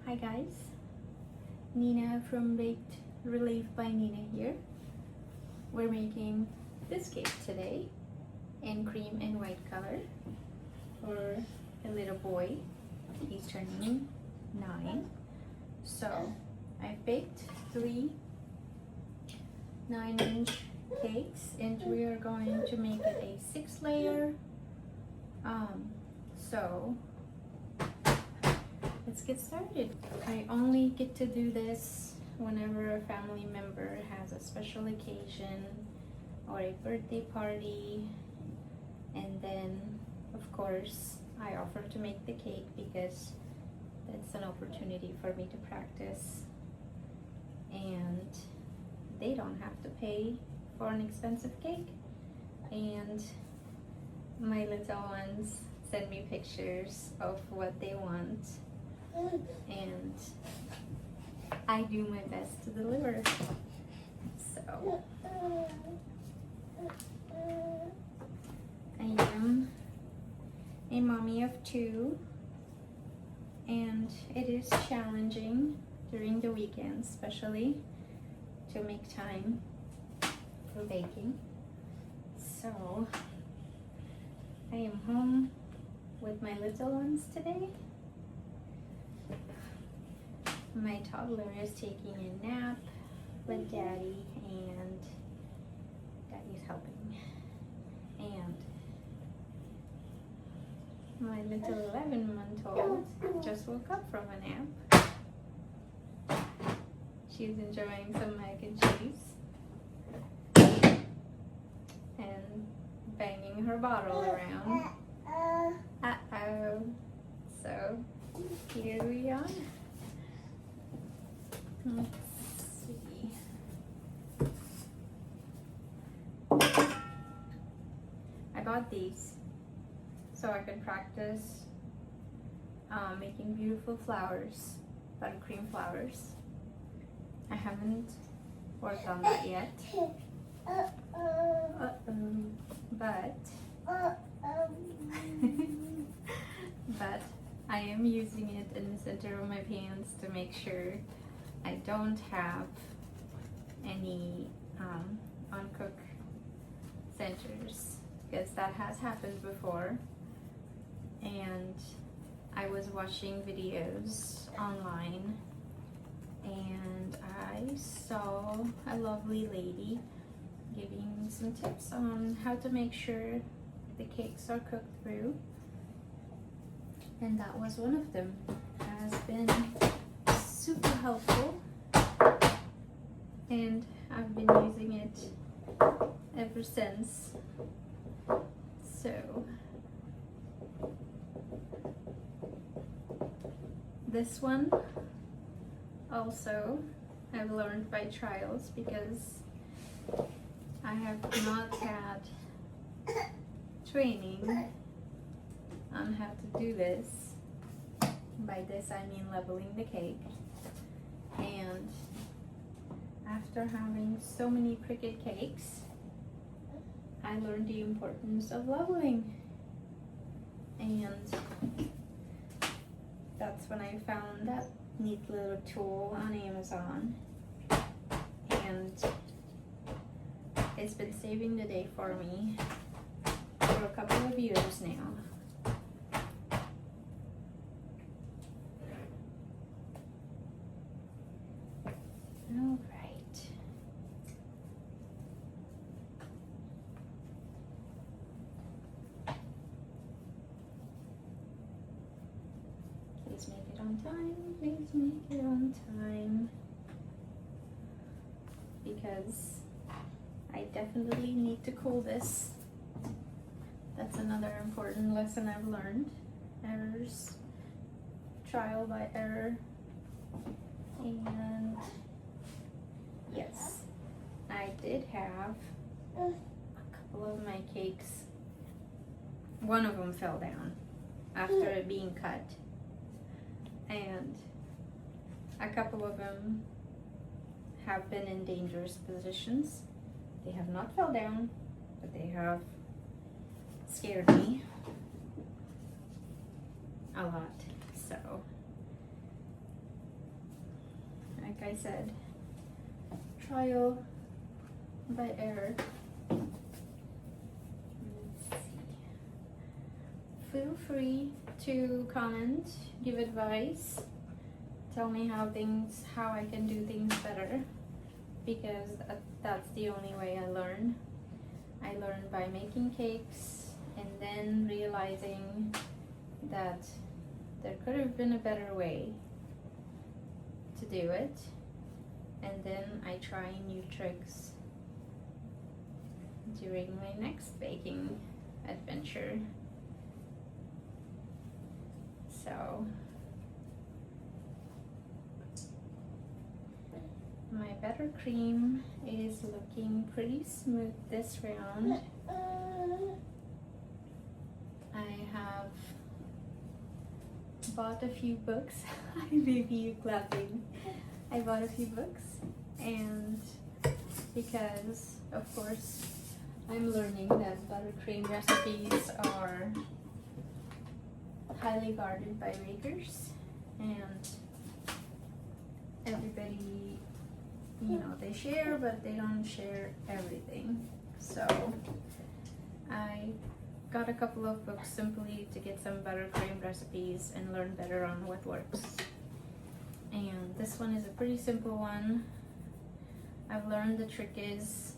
Hi guys, Nina from Baked Relief by Nina here. We're making this cake today in cream and white color for a little boy. He's turning 9. So I baked 3 9-inch cakes and we are going to make it a 6-layer. So let's get started. I only get to do this whenever a family member has a special occasion or a birthday party, and then of course I offer to make the cake because that's an opportunity for me to practice, and they don't have to pay for an expensive cake, and my little ones send me pictures of what they want, and I do my best to deliver. So I am a mommy of 2, and it is challenging during the weekends, especially to make time for baking. So I am home with my little ones today. My toddler is taking a nap with Daddy, and Daddy's helping. And my little 11-month-old just woke up from a nap. She's enjoying some mac and cheese and banging her bottle around. Uh-oh. So here we are. Let's see. I bought these so I could practice making beautiful flowers, buttercream flowers. I haven't worked on that yet. But but I am using it in the center of my pans to make sure I don't have any uncooked centers, because that has happened before. And I was watching videos online and I saw a lovely lady giving some tips on how to make sure the cakes are cooked through, and that was one of them. Has been super helpful, and I've been using it ever since. So this one also I've learned by trials, because I have not had training on how to do this. By this I mean leveling the cake. And after having so many Cricut cakes, I learned the importance of leveling. And that's when I found that neat little tool on Amazon. And it's been saving the day for me for a couple of years now. All right. Please make it on time. Please make it on time. Because I definitely need to cool this. That's another important lesson I've learned. Errors, trial by error. And yes, I did have a couple of my cakes. One of them fell down after it being cut, and a couple of them have been in dangerous positions. They have not fell down, but they have scared me a lot. So I said, trial by error. Let's see. Feel free to comment, give advice, tell me how I can do things better, because that's the only way I learn. I learned by making cakes and then realizing that there could have been a better way to do it, and then I try new tricks during my next baking adventure. So my buttercream is looking pretty smooth this round. I have bought a few books. Maybe you clapping. I bought a few books, and because of course I'm learning that buttercream recipes are highly guarded by bakers, and everybody, you know, they share, but they don't share everything. So I got a couple of books simply to get some buttercream recipes and learn better on what works. And this one is a pretty simple one. I've learned the trick is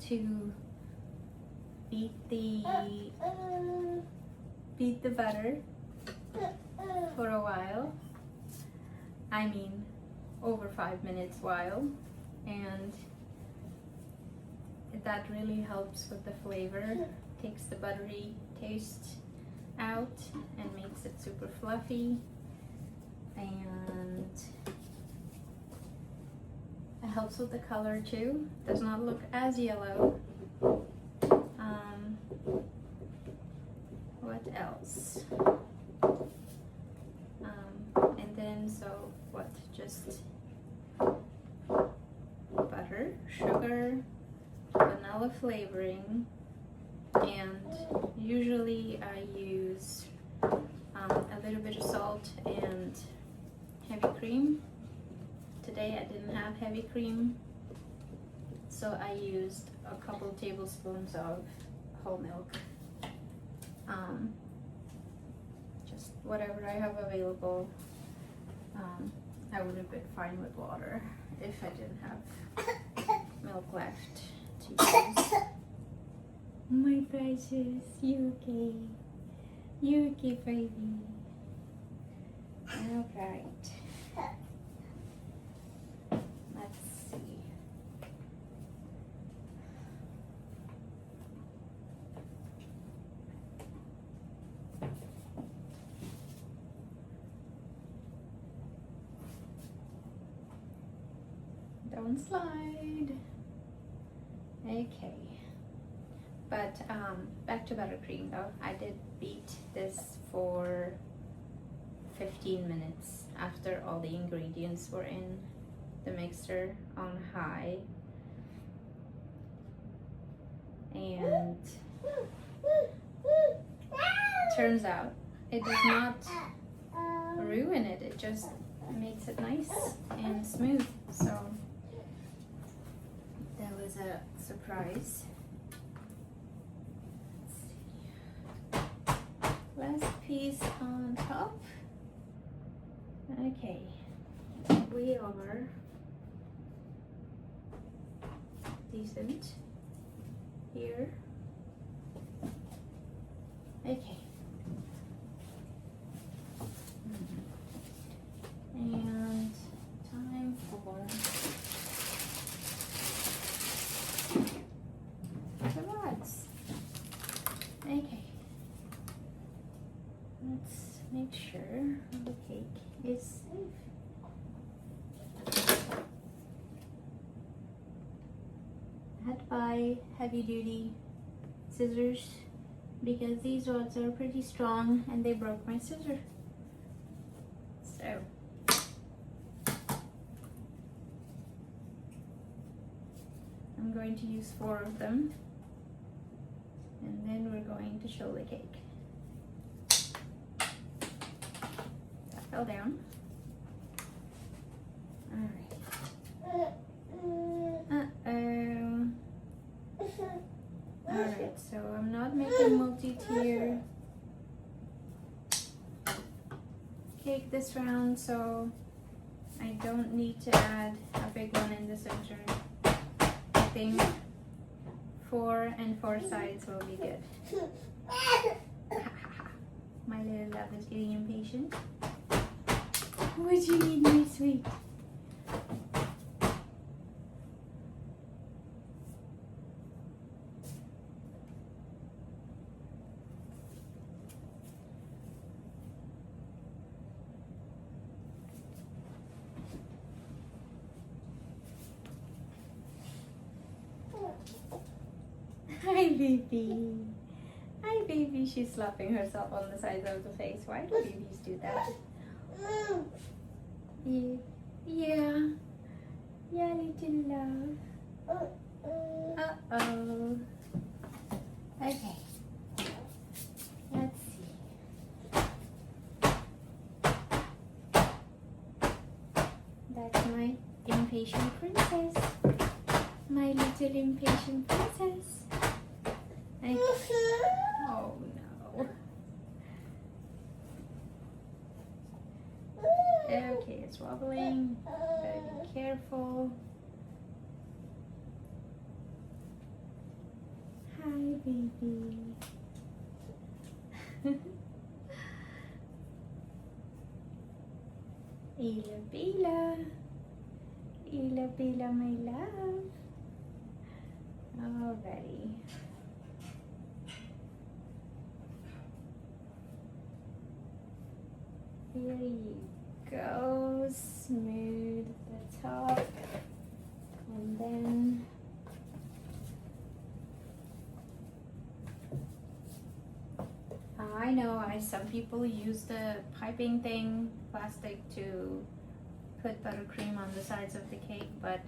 to beat the butter for a while. I mean, over 5 minutes while, and that really helps with the flavor. Takes the buttery taste out and makes it super fluffy, and it helps with the color too. Does not look as yellow. What else? And then just butter, sugar, vanilla flavoring, and usually I use a little bit of salt and heavy cream. Today I didn't have heavy cream, so I used a couple tablespoons of whole milk. Just whatever I have available. I would have been fine with water if I didn't have milk left to use. My precious, you okay? You okay, baby? All right. Let's see. Don't slide. Okay. But back to buttercream though. I did beat this for 15 minutes after all the ingredients were in the mixer on high. And turns out it does not ruin it, it just makes it nice and smooth. So that was a surprise. Last piece on top. Okay, we are decent here. Okay. And time for the rods. Okay. Let's make sure the cake is safe. I had to buy heavy-duty scissors because these rods are pretty strong and they broke my scissor. So I'm going to use 4 of them, and then we're going to show the cake. That fell down. cake this round, so I don't need to add a big one in the center. I think 4 and 4 sides will be good. My little love is getting impatient. What do you need, my sweet? Hi, baby. Hi, baby. She's slapping herself on the sides of the face. Why do babies do that? Yeah. Yeah, little love. Uh-oh. Okay. Let's see. That's my impatient princess. My little impatient princess. Oh no. Okay, it's wobbling. Gotta be careful. Hi, baby. Ila Bila. Ila Bila, my love. Alrighty. Here you go. Smooth the top. And then I know some people use the piping thing, plastic, to put buttercream on the sides of the cake, but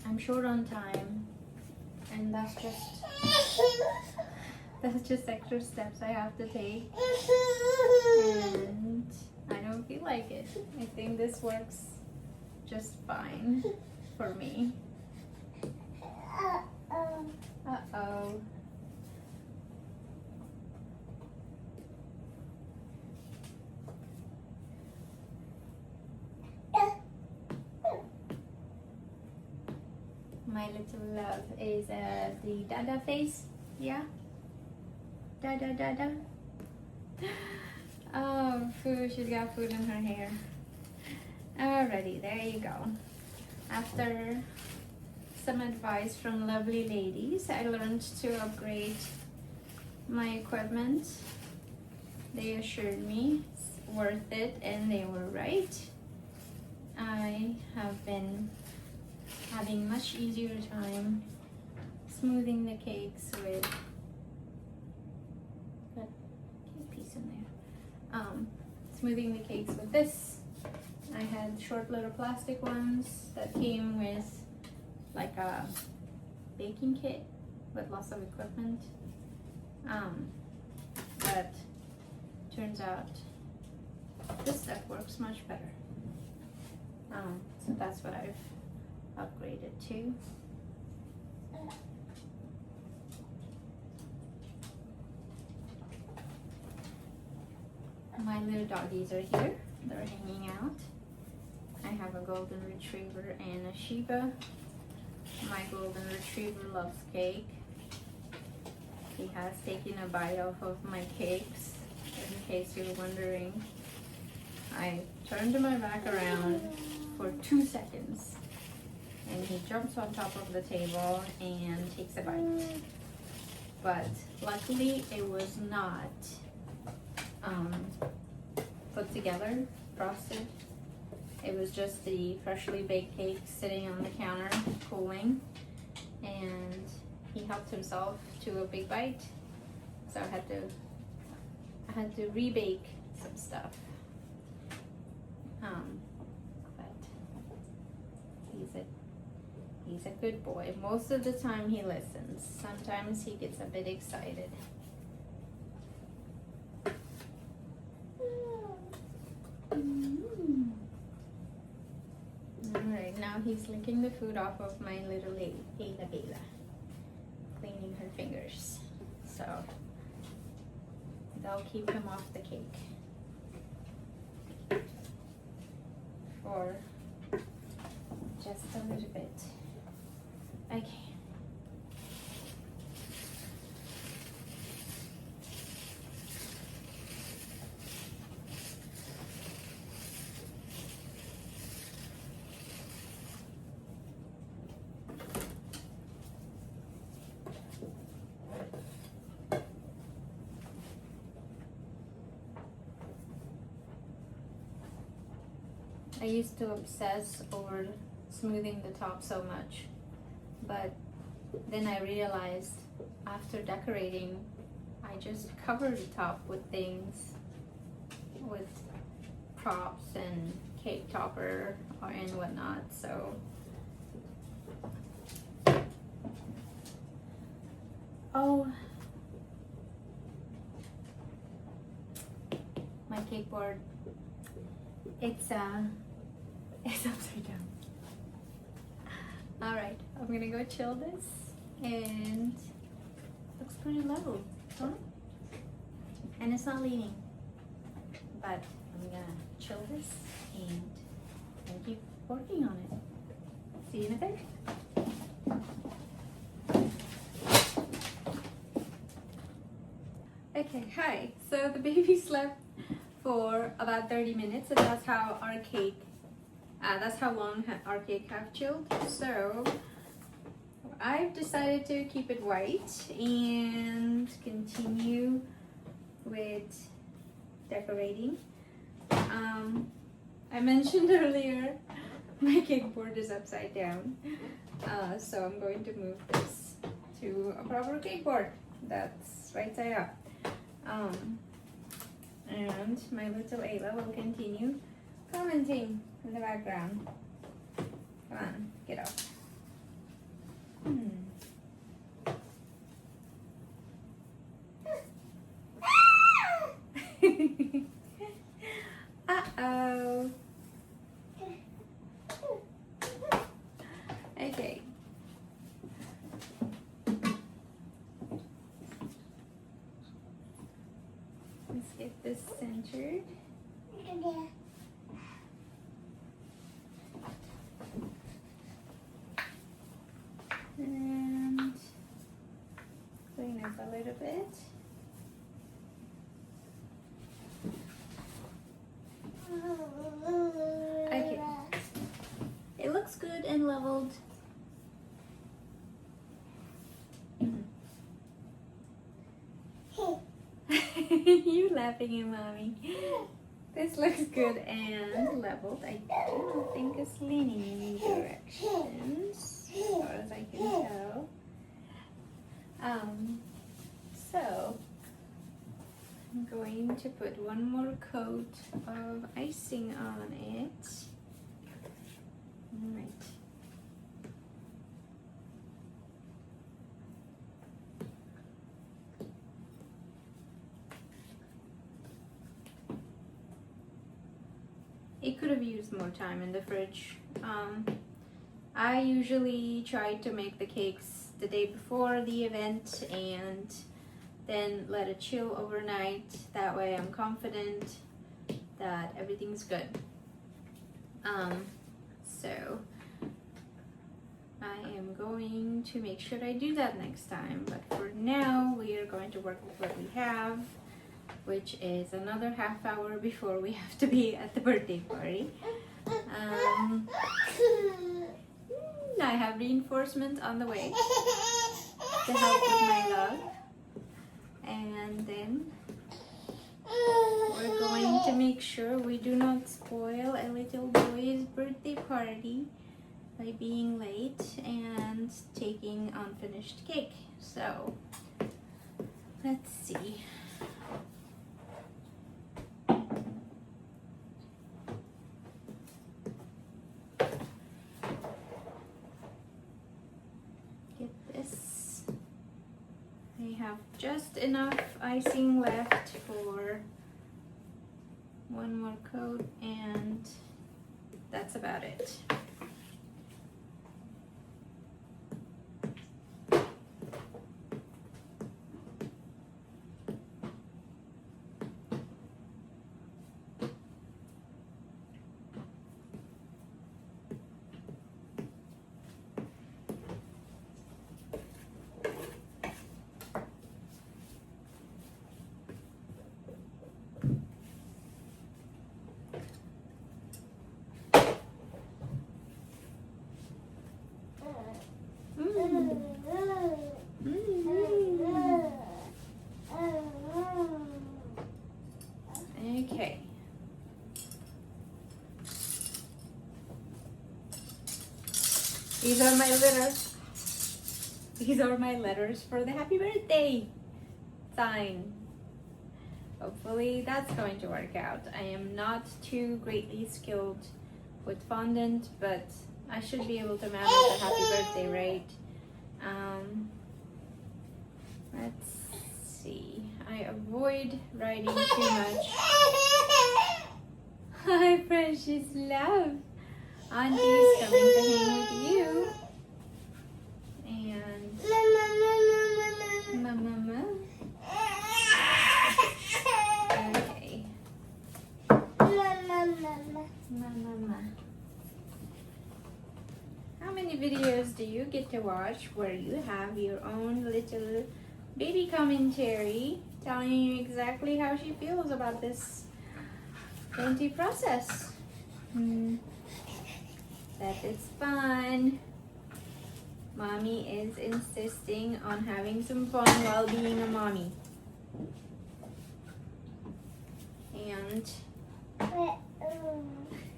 I'm short on time, and that's just extra steps I have to take, and I don't feel like it. I think this works just fine for me. Uh-oh. My little love is the Dada face, yeah? Dada, Dada. Oh, food, she's got food in her hair. Alrighty, there you go. After some advice from lovely ladies, I learned to upgrade my equipment. They assured me it's worth it, and they were right. I have been having much easier time smoothing the cakes with got cake piece in there. Smoothing the cakes with this. I had short little plastic ones that came with like a baking kit with lots of equipment. But turns out this stuff works much better. So that's what I've upgraded to. My little doggies are here. They're hanging out. I have a golden retriever and a Shiba. My golden retriever loves cake. He has taken a bite off of my cakes, in case you're wondering. I turned my back around for 2 seconds, and he jumps on top of the table and takes a bite. But luckily it was not put together, frosted. It was just the freshly baked cake sitting on the counter, cooling, and he helped himself to a big bite. So I had to rebake some stuff. But he's a good boy. Most of the time he listens. Sometimes he gets a bit excited. Alright, now he's licking the food off of my little lady, Ila Bela, cleaning her fingers. So that'll keep him off the cake. or just a little bit. Okay. I used to obsess over smoothing the top so much, but then I realized after decorating, I just cover the top with things, with props and cake topper and whatnot. So oh, my cake board, it's upside down. All right, I'm gonna go chill this, and looks pretty level, huh? And it's not leaning, but I'm gonna chill this and keep working on it. See you in a bit. Okay, hi. So the baby slept for about 30 minutes, and that's how our cake, that's how long our cake have chilled. So I've decided to keep it white and continue with decorating. I mentioned earlier my cake board is upside down, so I'm going to move this to a proper cake board that's right side up. And my little Ayla will continue commenting in the background. Come on, get up. Uh-oh. Okay. Let's get this centered. And clean up a little bit. Okay. It looks good and leveled. You laughing at mommy. This looks good and leveled. I don't think it's leaning in any directions, as far as I can tell. So I'm going to put one more coat of icing on it. All right. It could have used more time in the fridge. I usually try to make the cakes the day before the event and then let it chill overnight. That way I'm confident that everything's good. So I am going to make sure I do that next time. But for now, we are going to work with what we have, which is another half hour before we have to be at the birthday party. I have reinforcements on the way to help with my love. And then we're going to make sure we do not spoil a little boy's birthday party by being late and taking unfinished cake. So let's see. Have just enough icing left for one more coat, and that's about it. These are my letters. These are my letters for the happy birthday sign. Hopefully that's going to work out. I am not too greatly skilled with fondant, but I should be able to manage a happy birthday, right? Let's see. I avoid writing too much. Hi, precious love. Auntie's coming to hang with you. And Mama. Okay. Mama. How many videos do you get to watch where you have your own little baby commentary telling you exactly how she feels about this dainty process? That is fun. Mommy is insisting on having some fun while being a mommy. And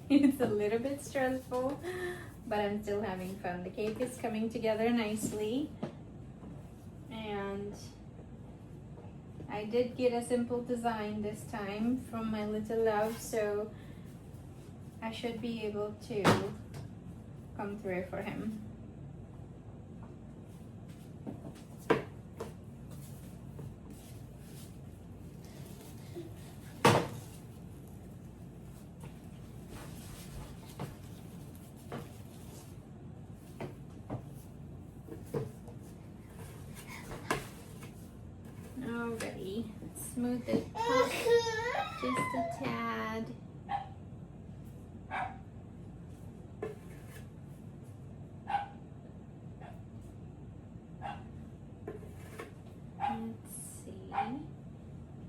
it's a little bit stressful, but I'm still having fun. The cake is coming together nicely. And I did get a simple design this time from my little love, so I should be able to come through for him. Alrighty, smooth it up just a tad. Let's see.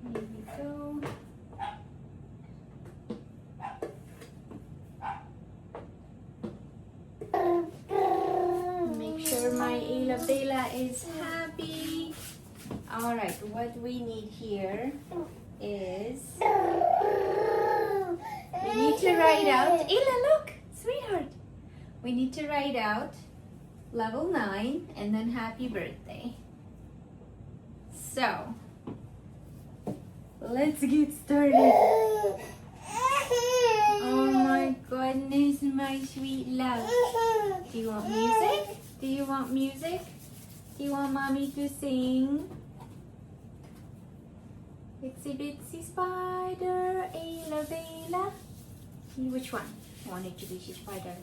Here we go. Make sure my Ila Bella is happy. Alright, what we need here is we need to write out, Ila, look, sweetheart. We need to write out level 9 and then happy birthday. So, let's get started. Oh my goodness, my sweet love. Do you want music? Do you want music? Do you want mommy to sing? Itsy bitsy spider, Ayla Bella. Which one? I want it to be spider.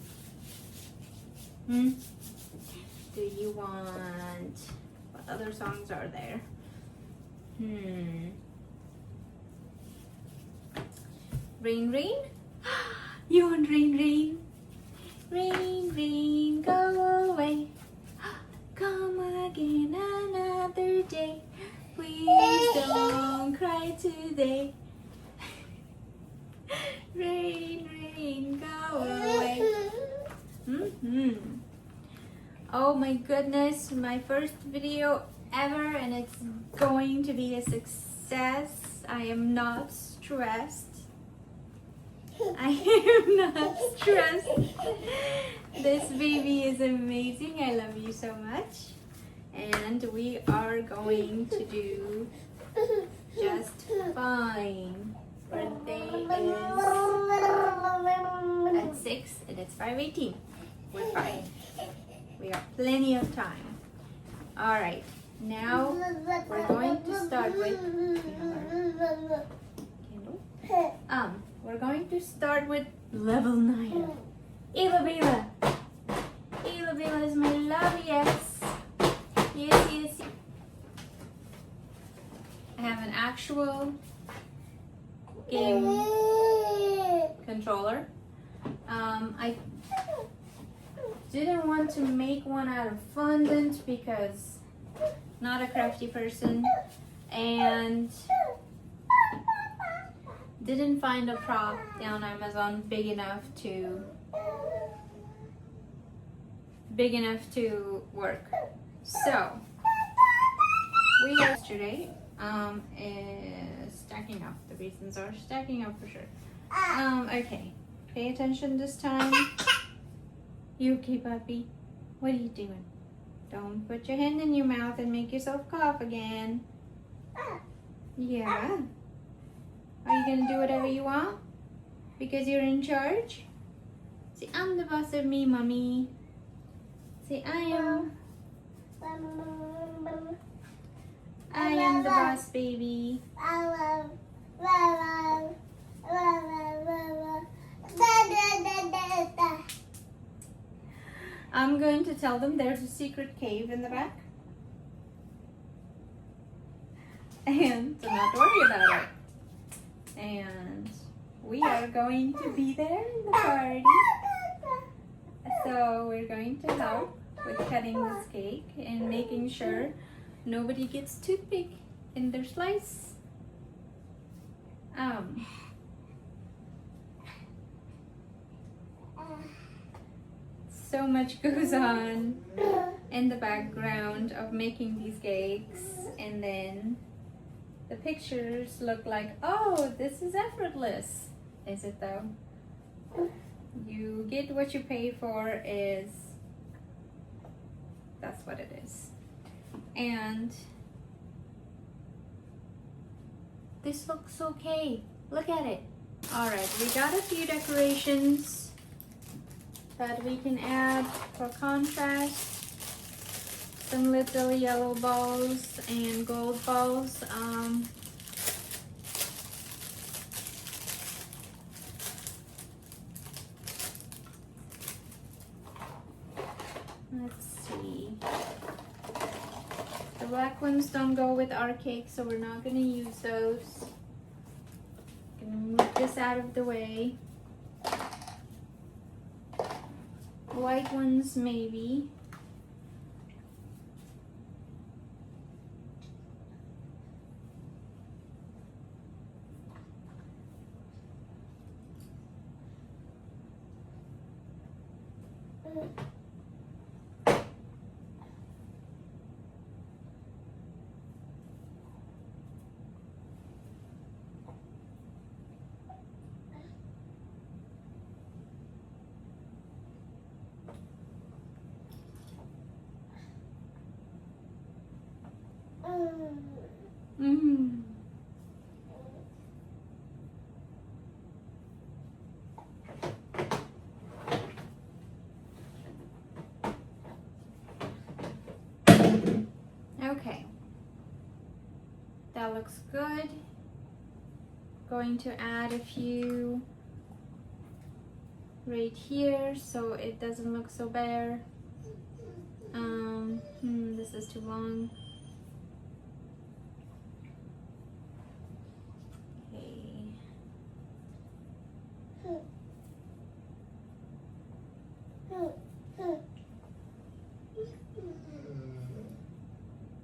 Do you want... What other songs are there? Rain, rain? You want rain, rain? Rain, rain, go away. Come again another day. Please don't cry today. Rain, rain, go away. Oh my goodness, my first video ever, and it's going to be a success. I am not stressed. I am not stressed. This baby is amazing. I love you so much. And we are going to do just fine. Birthday is at 6 and it's 5:18. We're fine. We have plenty of time. Alright, now we're going to start with we're going to start with level 9. Ayla Bella. Ayla Bella is my love, yes. Yes, yes. I have an actual game controller. I didn't want to make one out of fondant because I'm not a crafty person, and didn't find a prop on Amazon big enough to work. So we yesterday is stacking up. The reasons are stacking up for sure. Okay, pay attention this time. You okay, puppy? What are you doing? Don't put your hand in your mouth and make yourself cough again. Yeah. Are you gonna do whatever you want? Because you're in charge? Say, I'm the boss of me, mommy. Say, I am the boss, baby. I'm going to tell them there's a secret cave in the back. And to not worry about it. And we are going to be there in the party. So we're going to help with cutting this cake and making sure nobody gets toothpick in their slice. So much goes on in the background of making these cakes, and then the pictures look like, oh, this is effortless. Is it though? You get what you pay for is, that's what it is. And this looks okay. Look at it. All right, we got a few decorations that we can add for contrast. Some little yellow balls and gold balls. Let's see. The black ones don't go with our cake, so we're not gonna use those. Gonna move this out of the way. White ones maybe. Mm-hmm. Okay, that looks good. Going to add a few right here so it doesn't look so bare. This is too long.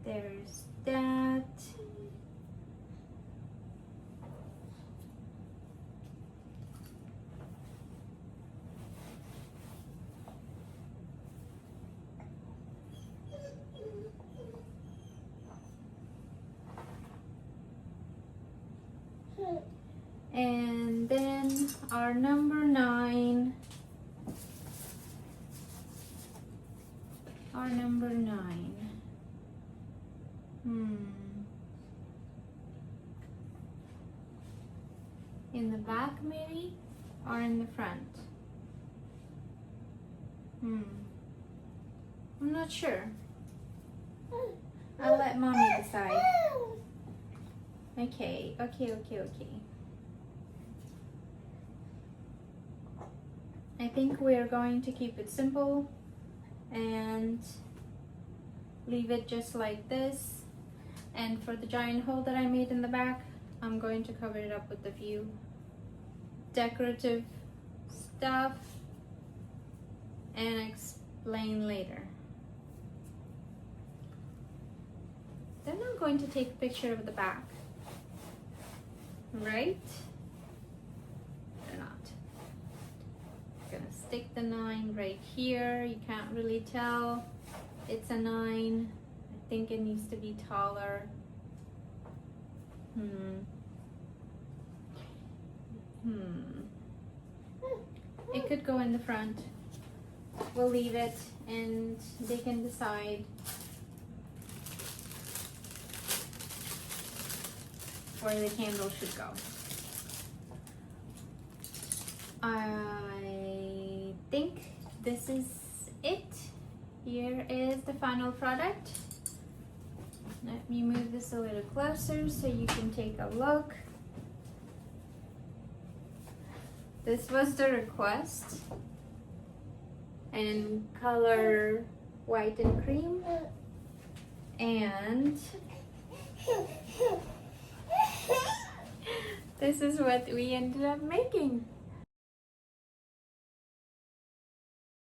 There's that. And then our number 9. Our number 9. In the back maybe? Or in the front? I'm not sure. I'll let mommy decide. Okay. I think we're going to keep it simple and leave it just like this. And for the giant hole that I made in the back, I'm going to cover it up with a few decorative stuff and explain later. Then I'm going to take a picture of the back, right? Or not. I'm gonna stick the 9 right here. You can't really tell it's a 9. I think it needs to be taller. It could go in the front. we'll leave it and they can decide where the candle should go. I think this is it. Here is the final product. Let me move this a little closer so you can take a look. This was the request, in color white and cream, and this is what we ended up making.